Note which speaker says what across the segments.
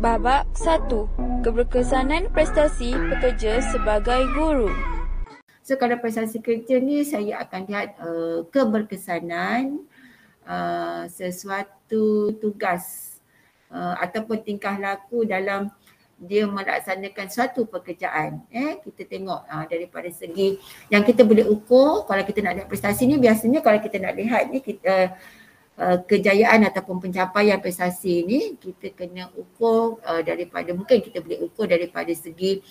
Speaker 1: Babak 1. Keberkesanan prestasi pekerja sebagai guru.
Speaker 2: So kalau prestasi kerja ni saya akan lihat keberkesanan sesuatu tugas ataupun tingkah laku dalam dia melaksanakan suatu pekerjaan. Kita tengok daripada segi yang kita boleh ukur. Kalau kita nak lihat prestasi ni, biasanya kalau kita nak lihat ni kejayaan ataupun pencapaian prestasi ni kita kena ukur daripada, mungkin kita boleh ukur daripada segi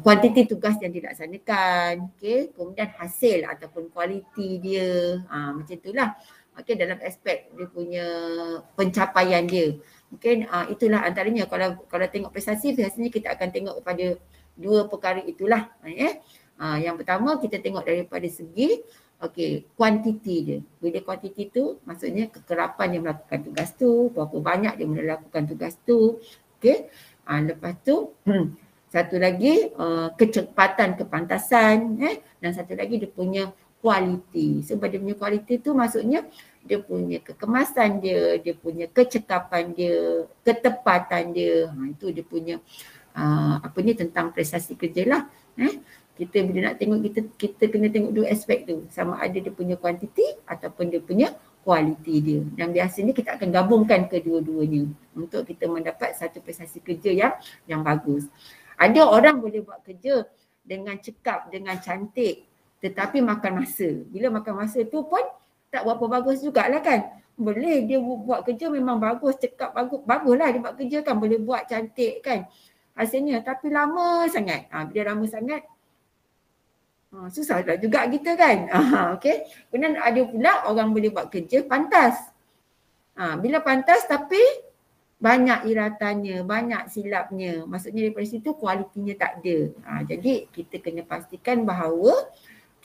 Speaker 2: kuantiti tugas yang dilaksanakan, okay? Kemudian hasil ataupun kualiti dia, macam itulah. Okay, dalam aspek dia punya pencapaian dia. Mungkin itulah antaranya. Kalau tengok prestasi, biasanya kita akan tengok pada dua perkara itulah. Yang pertama kita tengok daripada segi kuantiti dia. Bila kuantiti tu maksudnya kekerapan dia melakukan tugas tu, berapa banyak dia melakukan tugas tu. Okay. Lepas tu satu lagi kecepatan, kepantasan, dan satu lagi dia punya kualiti. Sebab dia punya kualiti tu maksudnya dia punya kekemasan dia, dia punya kecekapan dia, ketepatan dia. Itu dia punya tentang prestasi kerja lah. Kita bila nak tengok, kita kena tengok dua aspek tu. Sama ada dia punya kuantiti ataupun dia punya kualiti dia. Dan biasanya kita akan gabungkan kedua-duanya untuk kita mendapat satu prestasi kerja yang bagus. Ada orang boleh buat kerja dengan cekap, dengan cantik, tetapi makan masa. Bila makan masa tu pun tak berapa bagus jugalah kan. Boleh dia buat kerja memang bagus, cekap bagus, baguslah dia buat kerja kan, boleh buat cantik kan hasilnya, tapi lama sangat. Bila lama sangat, susahlah juga kita kan. Okay. Kemudian ada pula orang boleh buat kerja pantas. Bila pantas tapi banyak iratannya, banyak silapnya. Maksudnya daripada situ kualitinya tak ada. Jadi kita kena pastikan bahawa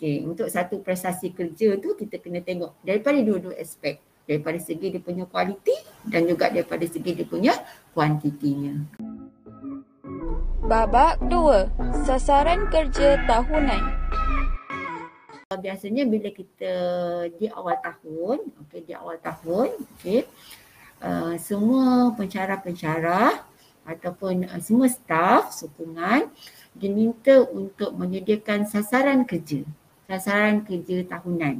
Speaker 2: untuk satu prestasi kerja tu kita kena tengok daripada dua-dua aspek. Daripada segi dia punya kualiti dan juga daripada segi dia punya kuantitinya.
Speaker 1: Babak 2. Sasaran kerja tahunan.
Speaker 2: Biasanya bila kita di awal tahun, semua pensyarah-pensyarah ataupun semua staf sokongan diminta untuk menyediakan sasaran kerja tahunan.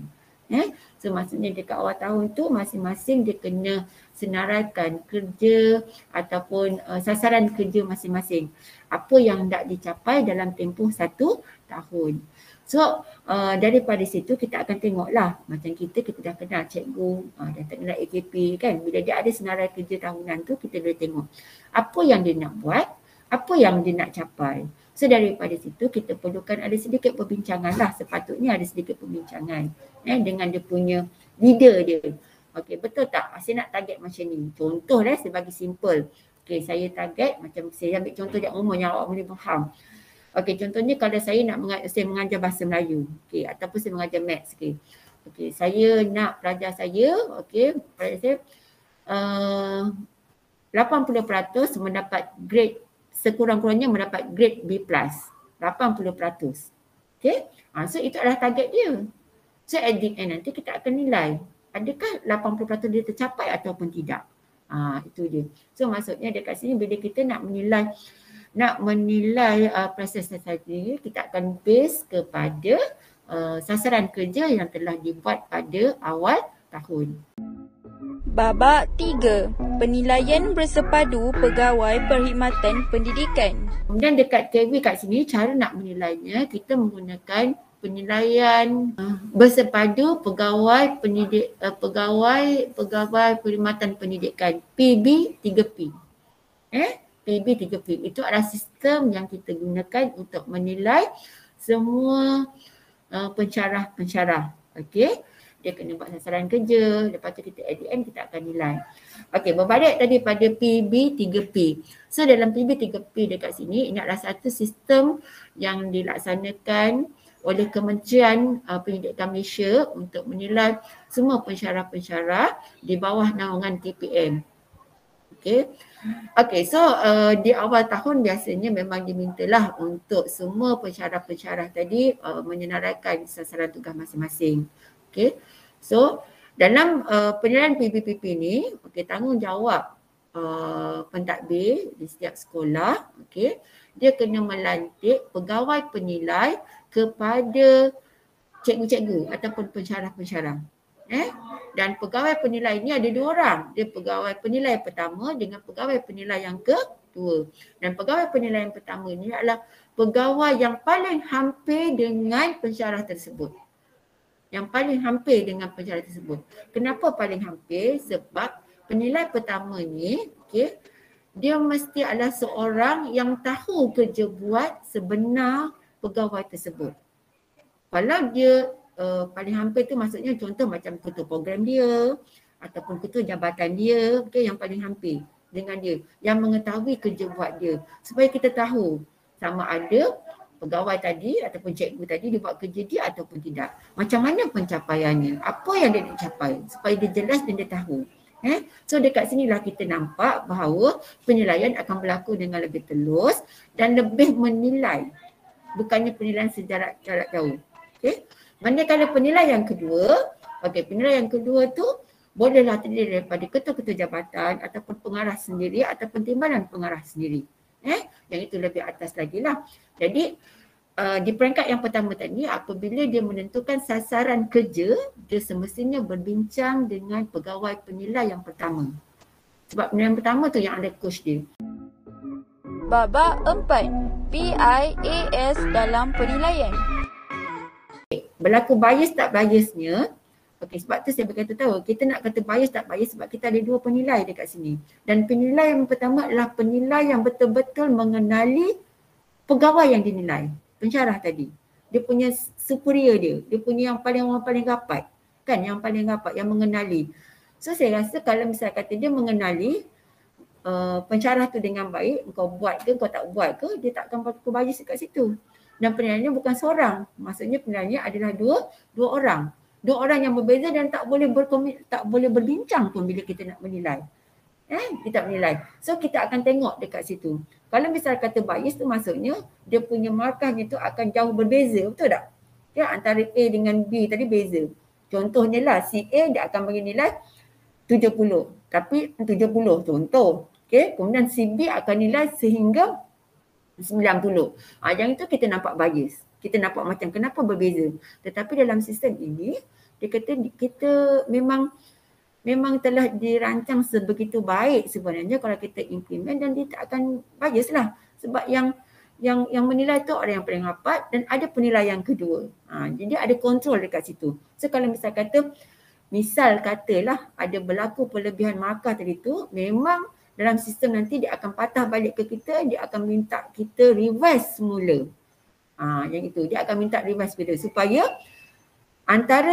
Speaker 2: So maksudnya dekat awal tahun tu masing-masing dia kena senaraikan kerja ataupun sasaran kerja masing-masing. Apa yang hendak dicapai dalam tempoh 1 tahun. So daripada situ kita akan tengoklah, macam kita dah kenal cikgu dan tak kenal AKP kan. Bila dia ada senarai kerja tahunan tu, kita boleh tengok apa yang dia nak buat, apa yang dia nak capai. So daripada situ kita perlukan ada sedikit perbincangan lah, sepatutnya ada sedikit perbincangan dengan dia punya leader dia. Okey, betul tak? Saya nak target macam ni. Contoh saya bagi simple. Okey, saya target macam, saya ambil contoh yang umum yang awak boleh faham. Okey, contohnya kalau saya mengajar bahasa Melayu, okey, ataupun saya mengajar maths, okey. Okey, saya nak pelajar saya, pelajar saya 80% mendapat grade, sekurang-kurangnya mendapat grade B+. 80%. Okey. So itu adalah target dia. So at the end nanti kita akan nilai adakah 80% dia tercapai ataupun tidak. Itu dia. So maksudnya dekat sini bila kita nak menilai prestasi tadi, kita akan base kepada sasaran kerja yang telah dibuat pada awal tahun.
Speaker 1: Babak 3. Penilaian bersepadu pegawai perkhidmatan pendidikan.
Speaker 2: Kemudian dekat TV kat sini, cara nak menilainya, kita menggunakan penilaian bersepadu pegawai perkhidmatan pendidikan, PB 3P. PB 3P itu adalah sistem yang kita gunakan untuk menilai semua pensyarah. Okey. Dia kena buat sasaran kerja, lepas tu kita at the end kita akan nilai. Okey, berbalik tadi pada PB 3P. So dalam PB 3P dekat sini, ini adalah satu sistem yang dilaksanakan oleh Kementerian Pendidikan Malaysia untuk menilai semua pensyarah-pensyarah di bawah naungan TPM. Okey, so di awal tahun biasanya memang dimintalah untuk semua pensyarah-pensyarah tadi menyenaraikan sasaran tugas masing-masing. Okey, so dalam penilaian PBPP ni, tanggungjawab pentadbir di setiap sekolah, okey, dia kena melantik pegawai penilai kepada cikgu-cikgu ataupun pensyarah-pensyarah. Dan pegawai penilai ini ada 2 orang. Dia pegawai penilai pertama dengan pegawai penilai yang kedua. Dan pegawai penilai yang pertama ini adalah pegawai yang paling hampir dengan pensyarah tersebut. Yang paling hampir dengan pensyarah tersebut. Kenapa paling hampir? Sebab penilai pertama ni, okey, dia mesti adalah seorang yang tahu kerja buat sebenar pegawai tersebut. Kalau dia paling hampir tu maksudnya contoh macam ketua program dia ataupun ketua jabatan dia, okay, yang paling hampir dengan dia, yang mengetahui kerja buat dia, supaya kita tahu sama ada pegawai tadi ataupun cikgu tadi dia buat kerja dia ataupun tidak. Macam mana pencapaiannya, apa yang dia nak capai, supaya dia jelas dan dia tahu. So dekat sinilah kita nampak bahawa penilaian akan berlaku dengan lebih telus dan lebih menilai, bukannya penilaian sejarak jarak jauh. Okay. Manakala penilaian yang kedua, penilaian yang kedua tu bolehlah terdiri daripada ketua-ketua jabatan ataupun pengarah sendiri ataupun timbalan pengarah sendiri. Yang itu lebih atas lagi lah. Jadi di peringkat yang pertama tadi, apabila dia menentukan sasaran kerja, dia semestinya berbincang dengan pegawai penilai yang pertama. Sebab penilaian pertama tu yang ada coach dia.
Speaker 1: Babak 4. PIAS dalam penilaian.
Speaker 2: Berlaku bias tak biasnya, sebab tu saya berkata tahu, kita nak kata bias tak bias sebab kita ada 2 penilai dekat sini. Dan penilai yang pertama adalah penilai yang betul-betul mengenali pegawai yang dinilai, pensyarah tadi. Dia punya superior dia punya yang paling rapat, kan, yang paling rapat, yang mengenali. So saya rasa kalau misalnya kata dia mengenali pensyarah tu dengan baik, kau buat ke kau tak buat ke, dia tak akan berlaku bias dekat situ. Dan penilaiannya bukan seorang. Maksudnya penilaiannya adalah dua orang. 2 orang yang berbeza dan tak boleh berbincang pun bila kita nak menilai. Kita menilai. So kita akan tengok dekat situ. Kalau misal kata bias tu maksudnya dia punya markahnya tu akan jauh berbeza, betul tak? Ya, antara A dengan B tadi beza. Contohnya lah si A dia akan bagi nilai 70. Tapi 70 contoh. Okay. Kemudian si B akan nilai sehingga 90. Yang itu kita nampak bias. Kita nampak macam kenapa berbeza. Tetapi dalam sistem ini, dia kata kita memang telah dirancang sebegitu baik sebenarnya kalau kita implement, dan dia tak akan bias lah. Sebab yang menilai tu orang yang paling rapat dan ada penilaian yang kedua. Jadi ada kontrol dekat situ. So kalau misal katalah ada berlaku perlebihan markah tadi tu, memang dalam sistem nanti dia akan patah balik ke kita, dia akan minta kita revise semula. Yang itu, dia akan minta revise kita supaya antara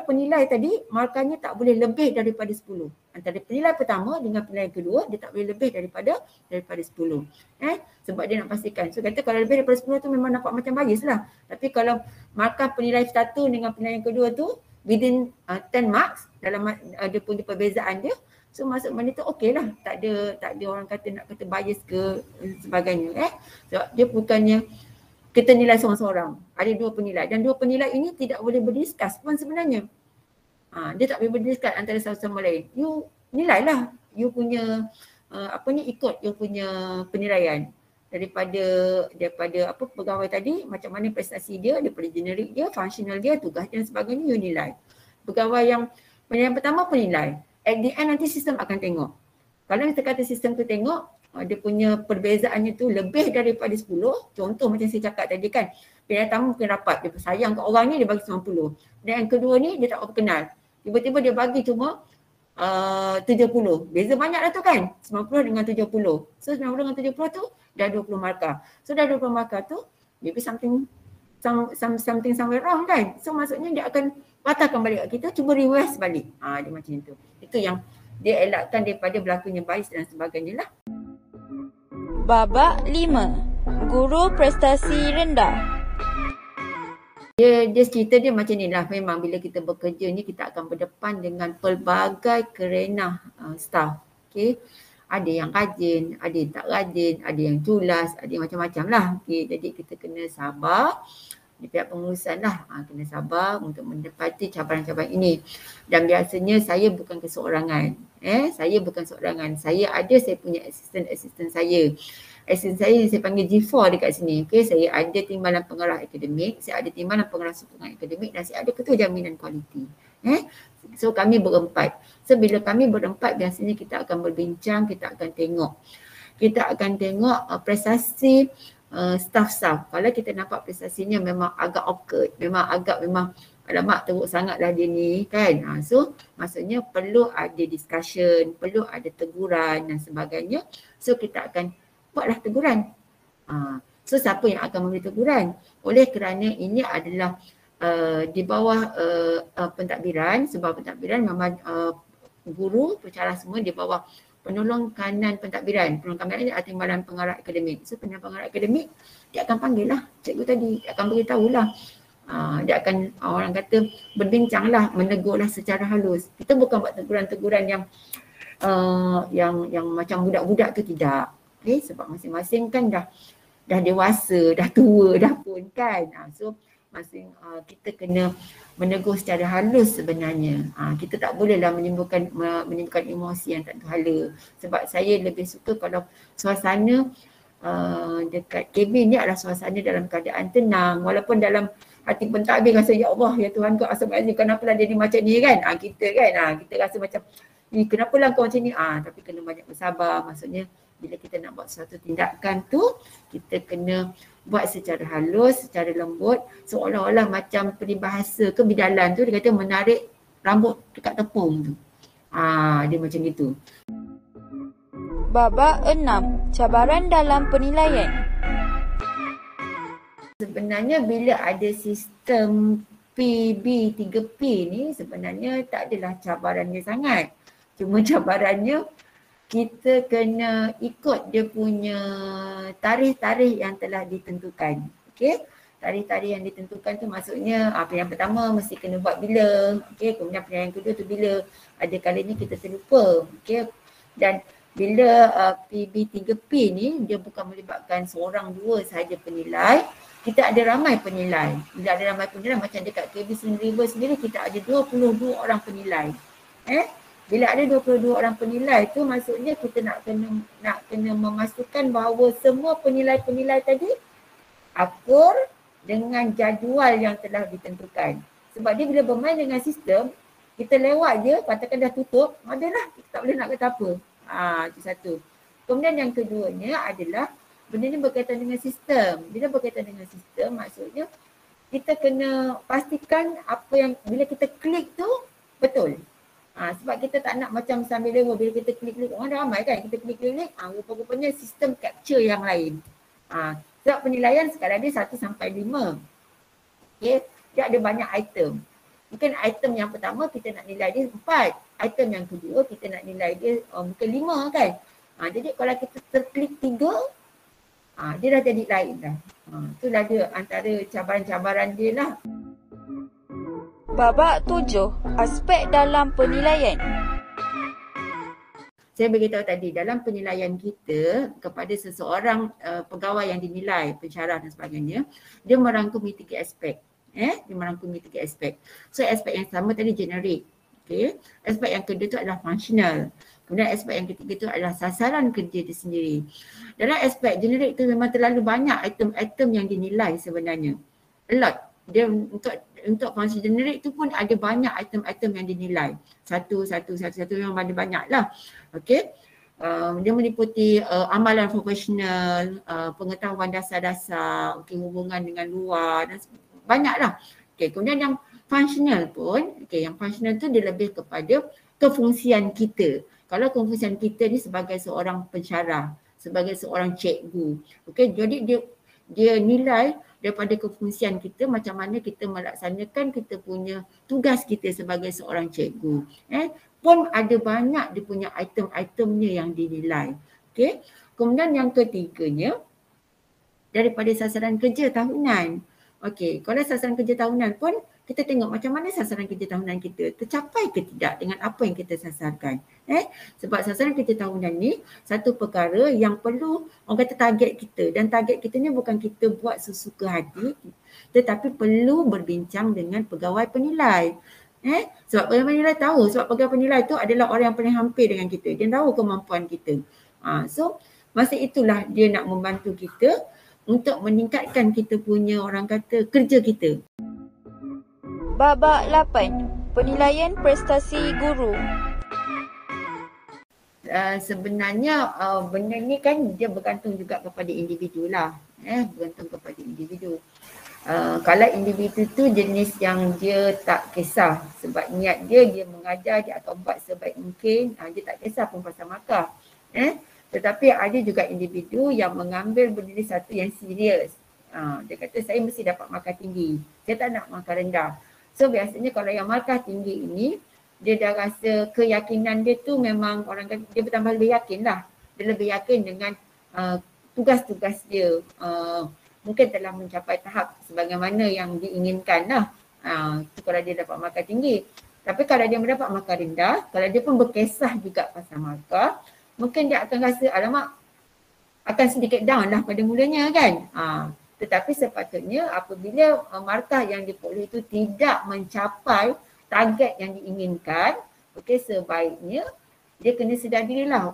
Speaker 2: penilai tadi markahnya tak boleh lebih daripada 10. Antara penilai pertama dengan penilai kedua, dia tak boleh lebih daripada 10. Sebab dia nak pastikan. So kata kalau lebih daripada 10 tu memang nampak macam bias lah. Tapi kalau markah penilai satu dengan penilai yang kedua tu within 10 marks dalam ada punya perbezaan dia, so maksud mana tu okey lah. Tak ada orang nak kata bias ke sebagainya. Sebab dia bukannya kita nilai seorang-seorang. Ada 2 penilai dan 2 penilai ini tidak boleh berdiskus pun sebenarnya. Dia tak boleh berdiskus antara satu sama lain. You nilailah. You punya ikut you punya penilaian. Daripada pegawai tadi, macam mana prestasi dia, daripada generik dia, functional dia, tugas dan sebagainya, you nilai. Pegawai yang penilaian pertama penilai. At the end nanti sistem akan tengok. Kalau kita kata sistem tu tengok, dia punya perbezaannya tu lebih daripada 10. Contoh macam saya cakap tadi kan, penilaian pertama mungkin rapat, dia sayang kat orang ni, dia bagi 90. Dan yang kedua ni dia tak apa kenal. Tiba-tiba dia bagi cuma 70. Beza banyak dah tu kan, 90 dengan 70. So 90 dengan 70 tu dah 20 markah. So dah 20 markah tu, maybe something somewhere wrong kan. So maksudnya dia akan patahkan balik kat kita, cuba reverse balik. Dia macam itu. Itu yang dia elakkan daripada berlakunya bias dan sebagainya lah.
Speaker 1: Babak 5. Guru prestasi rendah.
Speaker 2: Dia cerita dia macam ni lah. Memang bila kita bekerja ni kita akan berdepan dengan pelbagai kerenah staff. Okay. Ada yang rajin, ada yang tak rajin, ada yang culas, ada yang macam-macam lah. Okay. Jadi kita kena sabar di pihak pengurusan lah, kena sabar untuk menepati cabaran-cabaran ini. Dan biasanya saya bukan keseorangan. Saya bukan seorangan. Saya punya asisten saya. Asisten saya saya panggil G4 dekat sini. Okay, saya ada timbalan pengarah akademik, saya ada timbalan pengarah sokongan akademik dan saya ada ketua jaminan kualiti. So kami berempat. So bila kami berempat biasanya kita akan berbincang, kita akan tengok prestasi staff-staff. Kalau kita nampak prestasinya memang agak awkward, memang alamak teruk sangatlah dia ni kan. So maksudnya perlu ada discussion, perlu ada teguran dan sebagainya. So kita akan buatlah teguran. So siapa yang akan memberi teguran? Oleh kerana ini adalah di bawah pentadbiran, sebab pentadbiran memang guru, pensyarah semua di bawah penolong kanan pentadbiran. Penolong kanan ini adalah timbalan pengarah akademik. So pengarah akademik dia akan panggil lah cikgu tadi, dia akan beritahu lah. Dia akan orang kata berbincang lah, menegur lah secara halus. Kita bukan buat teguran-teguran yang macam budak-budak tu, tidak. Okay, sebab masing-masing kan dah dewasa, dah tua dah pun kan. So kita kena menegur secara halus sebenarnya. Kita tak bolehlah menimbulkan emosi yang tak terhala. Sebab saya lebih suka kalau suasana dekat kabin ni adalah suasana dalam keadaan tenang. Walaupun dalam hati pentadbir rasa, ya Allah, ya Tuhan, kau asal-asal kenapalah dia ni macam ni kan. Kita rasa macam, kenapalah kau macam ni. Tapi kena banyak bersabar. Maksudnya bila kita nak buat suatu tindakan tu, kita kena buat secara halus, secara lembut, seolah-olah macam peribahasa kebidalan tu, dia kata menarik rambut dekat tepung tu. Dia macam gitu.
Speaker 1: Babak 6. Cabaran dalam penilaian.
Speaker 2: Sebenarnya bila ada sistem PB 3P ni, sebenarnya tak adalah cabarannya sangat. Cuma cabarannya kita kena ikut dia punya tarikh-tarikh yang telah ditentukan. Okey, tarikh-tarikh yang ditentukan tu maksudnya yang pertama mesti kena buat bila. Okey, kemudian yang kedua tu bila. Ada kalanya kita terlupa. Okey, dan bila PB 3P ni dia bukan melibatkan seorang dua sahaja penilai, kita ada ramai penilai. Bila ada ramai penilai, macam dekat KB River sendiri kita ada 22 orang penilai. Bila ada 22 orang penilai tu, maksudnya kita nak kena memastikan bahawa semua penilai-penilai tadi akur dengan jadual yang telah ditentukan. Sebab dia bila bermain dengan sistem, kita lewat je, katakan dah tutup, adalah kita tak boleh nak kata apa. Itu satu. Kemudian yang keduanya adalah benda ni berkaitan dengan sistem. Bila berkaitan dengan sistem, maksudnya kita kena pastikan apa yang bila kita klik tu betul. Sebab kita tak nak macam sambil lewat bila kita klik-klik, orang ramai kan, kita klik-klik, rupa-rupanya sistem capture yang lain. Sebab penilaian sekarang dia 1 sampai 5. Okay, dia ada banyak item. Mungkin item yang pertama kita nak nilai dia 4. Item yang kedua kita nak nilai dia mungkin 5 kan. Jadi kalau kita terklik 3, dia dah jadi lain dah. Itulah dia antara cabaran-cabaran dia lah.
Speaker 1: Babak 7. Aspek dalam penilaian.
Speaker 2: Saya beritahu tadi, dalam penilaian kita kepada seseorang pegawai yang dinilai, pensyarah dan sebagainya, dia merangkumi 3 aspek. Dia merangkumi 3 aspek. So aspek yang sama tadi generik. Okay. Aspek yang kedua tu adalah functional. Kemudian aspek yang ketiga tu adalah sasaran kerja itu sendiri. Dalam aspek generik tu memang terlalu banyak item-item yang dinilai sebenarnya. A lot. Dia untuk function generik tu pun ada banyak item-item yang dinilai. Satu memang ada banyak lah. Okay. Dia meliputi amalan profesional, pengetahuan dasar-dasar, hubungan dengan luar dan banyak lah. Okay. Kemudian yang functional pun, yang functional tu dia lebih kepada kefungsian kita. Kalau kefungsian kita ni sebagai seorang pensyarah, sebagai seorang cikgu. Okay. Jadi dia nilai daripada kefungsian kita, macam mana kita melaksanakan kita punya tugas kita sebagai seorang cikgu. Pun ada banyak dia punya item-itemnya yang dinilai. Okay. Kemudian yang ketiganya, daripada sasaran kerja tahunan. Okay, kalau sasaran kerja tahunan pun kita tengok macam mana sasaran kerja tahunan kita, tercapai ke tidak dengan apa yang kita sasarkan. Sebab sasaran kerja tahunan ni satu perkara yang perlu orang kata target kita, dan target kita ni bukan kita buat sesuka hati, tetapi perlu berbincang dengan pegawai penilai. Sebab pegawai penilai tahu, sebab pegawai penilai tu adalah orang yang paling hampir dengan kita, dia tahu kemampuan kita. So masa itulah dia nak membantu kita untuk meningkatkan kita punya orang kata kerja kita.
Speaker 1: Babak 8. Penilaian prestasi guru.
Speaker 2: Sebenarnya benda ni kan dia bergantung juga kepada individu lah. Bergantung kepada individu. Kalau individu tu jenis yang dia tak kisah sebab niat dia mengajar, dia akan buat sebaik mungkin, dia tak kisah pun pasal markah. Tetapi ada juga individu yang mengambil benda ni satu yang serius. Dia kata saya mesti dapat markah tinggi, saya tak nak markah rendah. So biasanya kalau yang markah tinggi ini, dia dah rasa keyakinan dia tu memang orang kata dia bertambah lebih yakin lah. Dia lebih yakin dengan tugas-tugas dia. Mungkin telah mencapai tahap sebagaimana yang diinginkan lah. Itu kalau dia dapat markah tinggi. Tapi kalau dia mendapat markah rendah, kalau dia pun berkisah juga pasal markah, mungkin dia akan rasa alamak akan sedikit down lah pada mulanya kan. Tetapi sepatutnya apabila markah yang diperoleh itu tidak mencapai target yang diinginkan, sebaiknya dia kena sedar dirilah,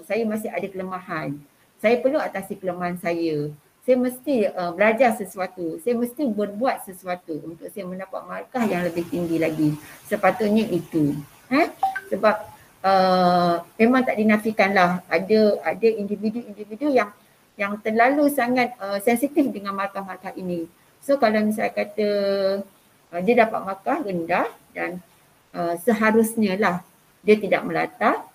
Speaker 2: saya masih ada kelemahan. Saya perlu atasi kelemahan saya. Saya mesti belajar sesuatu. Saya mesti berbuat sesuatu untuk saya mendapat markah yang lebih tinggi lagi. Sepatutnya itu. Sebab memang tak dinafikanlah ada individu-individu yang terlalu sangat sensitif dengan markah-markah ini. So kalau misalnya kata dia dapat markah rendah dan seharusnya lah dia tidak melata,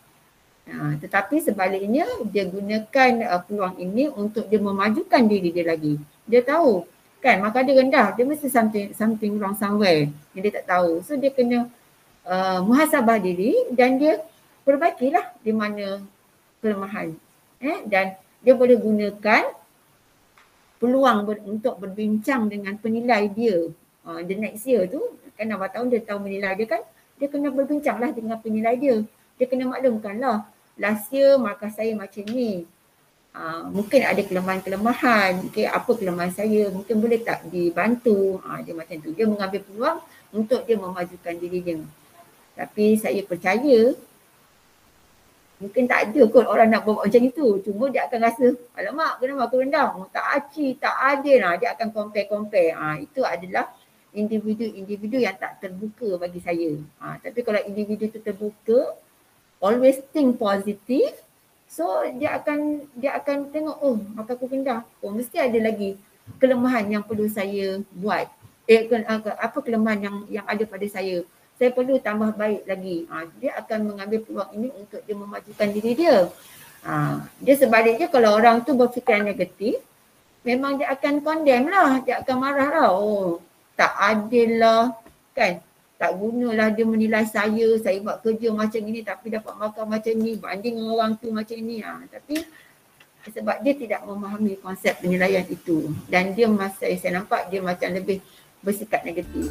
Speaker 2: tetapi sebaliknya dia gunakan peluang ini untuk dia memajukan diri dia lagi. Dia tahu kan markah dia rendah, dia mesti something wrong somewhere yang dia tak tahu. So dia kena muhasabah diri dan dia perbaikilah di mana kelemahan. Dan dia boleh gunakan peluang untuk berbincang dengan penilai dia. The next year tu, kan awal tahun dia tahu menilai dia kan, dia kena berbincanglah dengan penilai dia. Dia kena maklumkanlah, last year markah saya macam ni. Mungkin ada kelemahan-kelemahan, apa kelemahan saya, mungkin boleh tak dibantu. Dia macam tu, dia mengambil peluang untuk dia memajukan diri dia. Tapi saya percaya, mungkin tak ada kot orang nak buat macam itu. Cuma dia akan rasa, alamak kenapa aku rendah? Tak aci, tak adil. Dia akan compare. Itu adalah individu-individu yang tak terbuka bagi saya. Tapi kalau individu itu terbuka, always think positive. So dia akan tengok, maka aku rendah. Mesti ada lagi kelemahan yang perlu saya buat. Apa kelemahan yang ada pada saya? Saya perlu tambah baik lagi. Dia akan mengambil peluang ini untuk dia memajukan diri dia. Dia sebaliknya kalau orang tu berfikiran negatif, memang dia akan condemn lah. Dia akan marah lah. Tak adil lah. Kan? Tak gunalah dia menilai saya buat kerja macam ini tapi dapat markah macam ni. Banding orang tu macam ni. Tapi sebab dia tidak memahami konsep penilaian itu. Dan dia saya nampak dia macam lebih bersikap negatif.